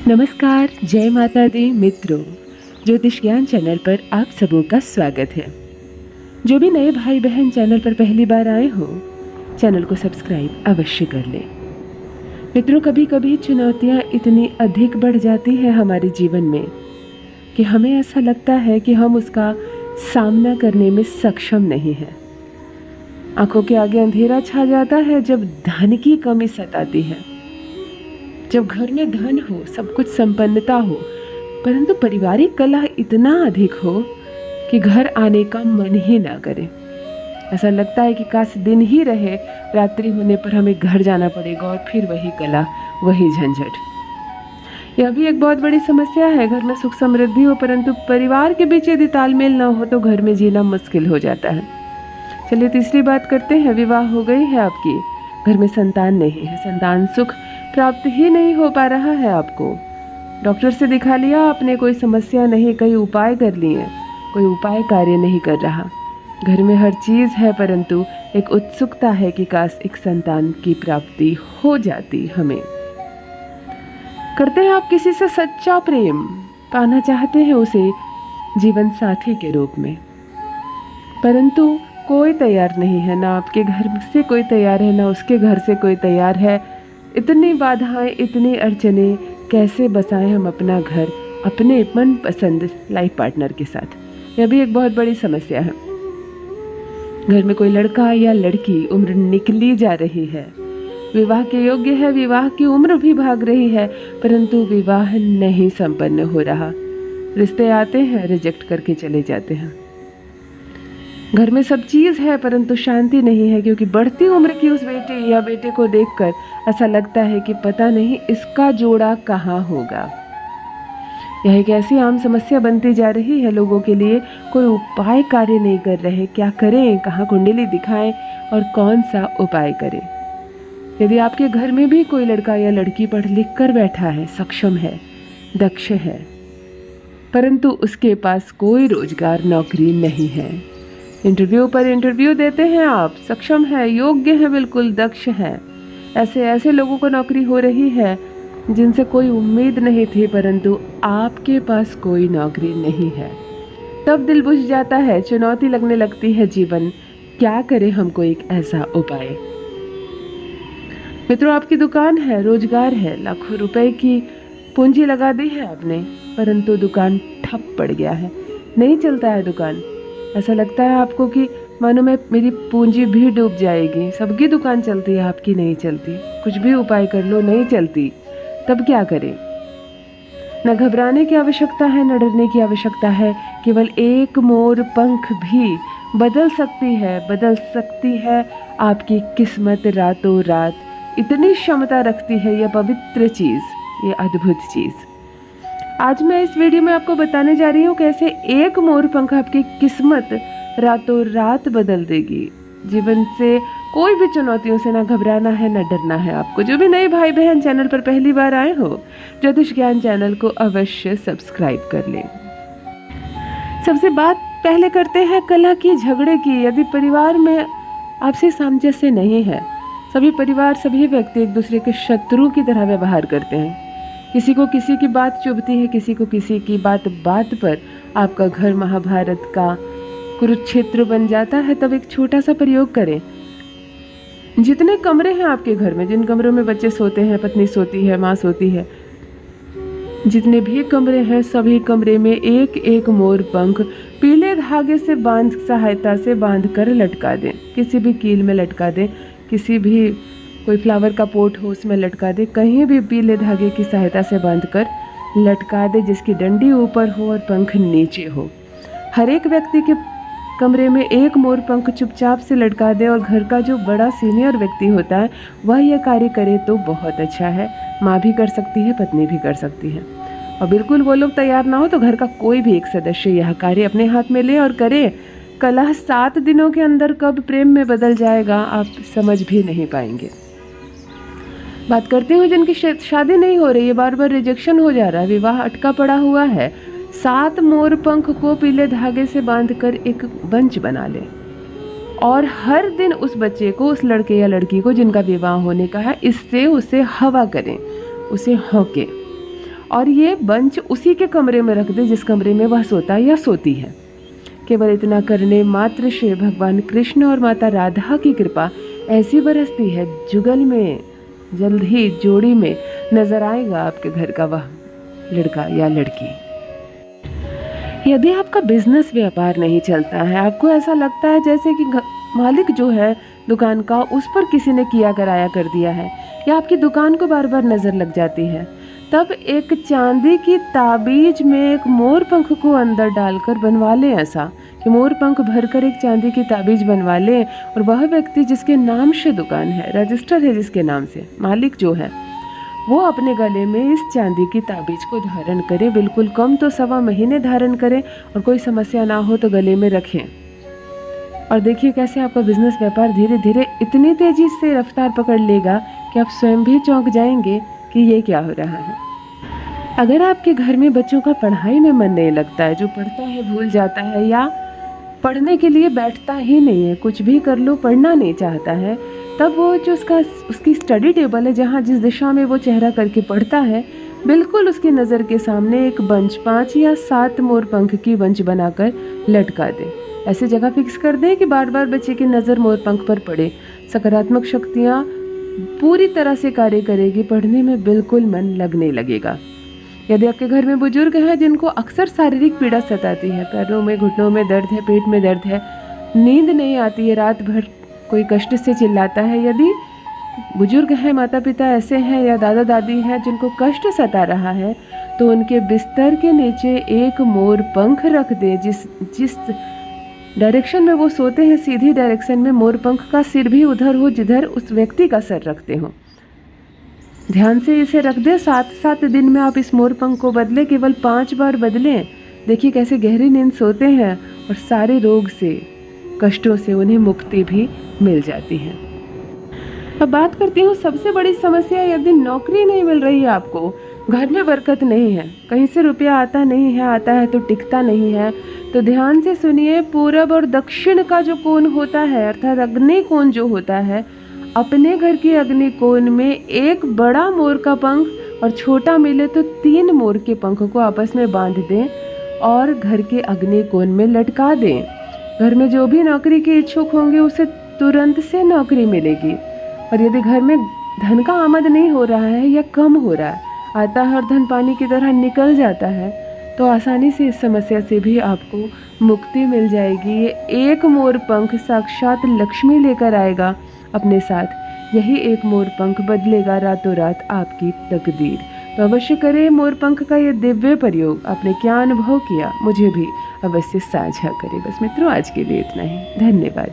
नमस्कार, जय माता दी मित्रों। ज्योतिष ज्ञान चैनल पर आप सबों का स्वागत है। जो भी नए भाई बहन चैनल पर पहली बार आए हो, चैनल को सब्सक्राइब अवश्य कर लें। मित्रों, कभी कभी चुनौतियाँ इतनी अधिक बढ़ जाती हैं हमारे जीवन में कि हमें ऐसा लगता है कि हम उसका सामना करने में सक्षम नहीं हैं। आंखों के आगे अंधेरा छा जाता है जब धन की कमी सताती है, जब घर में धन हो, सब कुछ संपन्नता हो, परंतु पारिवारिक कलह इतना अधिक हो कि घर आने का मन ही ना करे। ऐसा लगता है कि काश दिन ही रहे, रात्रि होने पर हमें घर जाना पड़ेगा और फिर वही कलह, वही झंझट। यह भी एक बहुत बड़ी समस्या है। घर में सुख समृद्धि हो परंतु परिवार के बीच यदि तालमेल ना हो तो घर में जीना मुश्किल हो जाता है। चलिए तीसरी बात करते हैं। विवाह हो गई है आपकी, घर में संतान नहीं है, संतान सुख प्राप्त ही नहीं हो पा रहा है आपको। डॉक्टर से दिखा लिया आपने, कोई समस्या नहीं, कई उपाय कर लिए, कोई उपाय कार्य नहीं कर रहा। घर में हर चीज़ है परंतु एक उत्सुकता है कि काश एक संतान की प्राप्ति हो जाती। हमें करते हैं आप किसी से सच्चा प्रेम, पाना चाहते हैं उसे जीवन साथी के रूप में, परंतु कोई तैयार नहीं है। ना आपके घर से कोई तैयार है, ना उसके घर से कोई तैयार है। इतनी बाधाएं, इतनी अड़चने, कैसे बसाएं हम अपना घर अपने मनपसंद लाइफ पार्टनर के साथ। यह भी एक बहुत बड़ी समस्या है। घर में कोई लड़का या लड़की, उम्र निकली जा रही है, विवाह के योग्य है, विवाह की उम्र भी भाग रही है, परंतु विवाह नहीं संपन्न हो रहा। रिश्ते आते हैं, रिजेक्ट करके चले जाते हैं। घर में सब चीज़ है परंतु शांति नहीं है, क्योंकि बढ़ती उम्र की उस बेटी या बेटे को देखकर ऐसा लगता है कि पता नहीं इसका जोड़ा कहाँ होगा। यह एक ऐसी आम समस्या बनती जा रही है लोगों के लिए। कोई उपाय कार्य नहीं कर रहे। क्या करें, कहाँ कुंडली दिखाएं और कौन सा उपाय करें। यदि आपके घर में भी कोई लड़का या लड़की पढ़ लिख कर बैठा है, सक्षम है, दक्ष है, परंतु उसके पास कोई रोजगार, नौकरी नहीं है, इंटरव्यू पर इंटरव्यू देते हैं आप, सक्षम है, योग्य है, बिल्कुल दक्ष है, ऐसे लोगों को नौकरी हो रही है जिनसे कोई उम्मीद नहीं थी, परंतु आपके पास कोई नौकरी नहीं है, तब दिल बुझ जाता है, चुनौती लगने लगती है जीवन। क्या करें, हमको एक ऐसा उपाय। मित्रों, आपकी दुकान है, रोजगार है, लाखों रुपए की पूंजी लगा दी है आपने, परंतु दुकान ठप पड़ गया है, नहीं चलता है दुकान। ऐसा लगता है आपको कि मानो मेरी पूंजी भी डूब जाएगी। सबकी दुकान चलती है, आपकी नहीं चलती। कुछ भी उपाय कर लो, नहीं चलती। तब क्या करें। न घबराने की आवश्यकता है, न डरने की आवश्यकता है। केवल एक मोर पंख भी बदल सकती है आपकी किस्मत रातों रात। इतनी क्षमता रखती है यह पवित्र चीज़, ये अद्भुत चीज़। आज मैं इस वीडियो में आपको बताने जा रही हूँ कैसे एक मोर पंख आपकी किस्मत रातों रात बदल देगी। जीवन से कोई भी चुनौतियों से ना घबराना है, ना डरना है आपको। जो भी नए भाई बहन चैनल पर पहली बार आए हो, ज्योतिष ज्ञान चैनल को अवश्य सब्सक्राइब कर लें। सबसे बात पहले करते हैं कलह की, झगड़े की। यदि परिवार में आपसी सामंजस्य नहीं है, सभी परिवार, सभी व्यक्ति एक दूसरे के शत्रु की तरह व्यवहार करते हैं। किसी को किसी की बात चुभती है, किसी को किसी की बात पर आपका घर महाभारत का कुरुक्षेत्र बन जाता है। तब एक छोटा सा प्रयोग करें। जितने कमरे हैं आपके घर में, जिन कमरों में बच्चे सोते हैं, पत्नी सोती है, माँ सोती है, जितने भी कमरे हैं सभी कमरे में एक एक मोर पंख पीले धागे से सहायता से बांध कर लटका दें। किसी भी कील में लटका दें, किसी भी कोई फ्लावर का पोट हो उसमें लटका दे, कहीं भी पीले धागे की सहायता से बांधकर लटका दे, जिसकी डंडी ऊपर हो और पंख नीचे हो। हर एक व्यक्ति के कमरे में एक मोर पंख चुपचाप से लटका दे और घर का जो बड़ा सीनियर व्यक्ति होता है वह यह कार्य करे तो बहुत अच्छा है। माँ भी कर सकती है, पत्नी भी कर सकती है, और बिल्कुल वो लोग तैयार ना हो तो घर का कोई भी एक सदस्य यह कार्य अपने हाथ में ले और करे। कलह 7 दिनों के अंदर कब प्रेम में बदल जाएगा आप समझ भी नहीं पाएंगे। बात करती हूँ जिनकी शादी नहीं हो रही है, बार बार रिजेक्शन हो जा रहा है, विवाह अटका पड़ा हुआ है। 7 मोर पंख को पीले धागे से बांधकर एक बंच बना ले और हर दिन उस बच्चे को, उस लड़के या लड़की को जिनका विवाह होने का है, इससे उसे हवा करें, उसे हौके और ये बंच उसी के कमरे में रख दे जिस कमरे में वह सोता या सोती है। केवल इतना करने मात्र से भगवान कृष्ण और माता राधा की कृपा ऐसी बरसती है, जुगल में जल्द ही जोड़ी में नजर आएगा आपके घर का वह लड़का या लड़की। यदि आपका बिजनेस व्यापार नहीं चलता है, आपको ऐसा लगता है जैसे कि मालिक जो है दुकान का उस पर किसी ने किया कराया कर दिया है, या आपकी दुकान को बार बार नज़र लग जाती है, तब एक चांदी की ताबीज में एक मोर पंख को अंदर डालकर बनवा लें। ऐसा कि मोर पंख भरकर एक चांदी की ताबीज बनवा लें, और वह व्यक्ति जिसके नाम से दुकान है, रजिस्टर है जिसके नाम से, मालिक जो है, वो अपने गले में इस चांदी की ताबीज को धारण करे। बिल्कुल कम तो 1.25 महीने धारण करें, और कोई समस्या ना हो तो गले में रखें। और देखिए कैसे आपका बिजनेस व्यापार धीरे धीरे इतनी तेजी से रफ्तार पकड़ लेगा कि आप स्वयं भी चौंक जाएंगे कि ये क्या हो रहा है। अगर आपके घर में बच्चों का पढ़ाई में मन नहीं लगता है, जो पढ़ता है भूल जाता है या पढ़ने के लिए बैठता ही नहीं है, कुछ भी कर लो पढ़ना नहीं चाहता है, तब वो जो उसकी स्टडी टेबल है, जहाँ जिस दिशा में वो चेहरा करके पढ़ता है, बिल्कुल उसकी नज़र के सामने एक बंच 5 या 7 मोर पंख की बंच बनाकर लटका दे। ऐसी जगह फिक्स कर दें कि बार बार बच्चे की नज़र मोर पंख पर पड़े। सकारात्मक शक्तियाँ पूरी तरह से कार्य करेगी, पढ़ने में बिल्कुल मन लगने लगेगा। यदि आपके घर में बुजुर्ग हैं जिनको अक्सर शारीरिक पीड़ा सताती है, पैरों में घुटनों में दर्द है, पेट में दर्द है, नींद नहीं आती है, रात भर कोई कष्ट से चिल्लाता है, यदि बुजुर्ग हैं, माता पिता ऐसे हैं या दादा दादी हैं जिनको कष्ट सता रहा है, तो उनके बिस्तर के नीचे एक मोर पंख रख दे। जिस डायरेक्शन में वो सोते हैं, सीधी डायरेक्शन में मोर पंख का सिर भी उधर हो जिधर उस व्यक्ति का सर रखते हो। ध्यान से इसे रख दे। 7 दिन में आप इस मोर पंख को बदलें, केवल 5 बार बदलें। देखिए कैसे गहरी नींद सोते हैं और सारे रोग से, कष्टों से उन्हें मुक्ति भी मिल जाती है। अब बात करती हूँ सबसे बड़ी समस्या, यदि नौकरी नहीं मिल रही है आपको, घर में बरकत नहीं है, कहीं से रुपया आता नहीं है, आता है तो टिकता नहीं है, तो ध्यान से सुनिए। पूरब और दक्षिण का जो कोण होता है, अर्थात अग्नि कोण जो होता है, अपने घर के अग्नि कोण में एक बड़ा मोर का पंख और छोटा मिले तो 3 मोर के पंख को आपस में बांध दें और घर के अग्नि कोण में लटका दें। घर में जो भी नौकरी के इच्छुक होंगे उसे तुरंत से नौकरी मिलेगी। और यदि घर में धन का आमद नहीं हो रहा है या कम हो रहा है, आता हर धन पानी की तरह निकल जाता है, तो आसानी से इस समस्या से भी आपको मुक्ति मिल जाएगी। ये एक मोर पंख साक्षात लक्ष्मी लेकर आएगा अपने साथ। यही एक मोर पंख बदलेगा रातों रात आपकी तकदीर। तो अवश्य करें मोर पंख का ये दिव्य प्रयोग। आपने क्या अनुभव किया मुझे भी अवश्य साझा करें। बस मित्रों, आज के लिए इतना ही। धन्यवाद।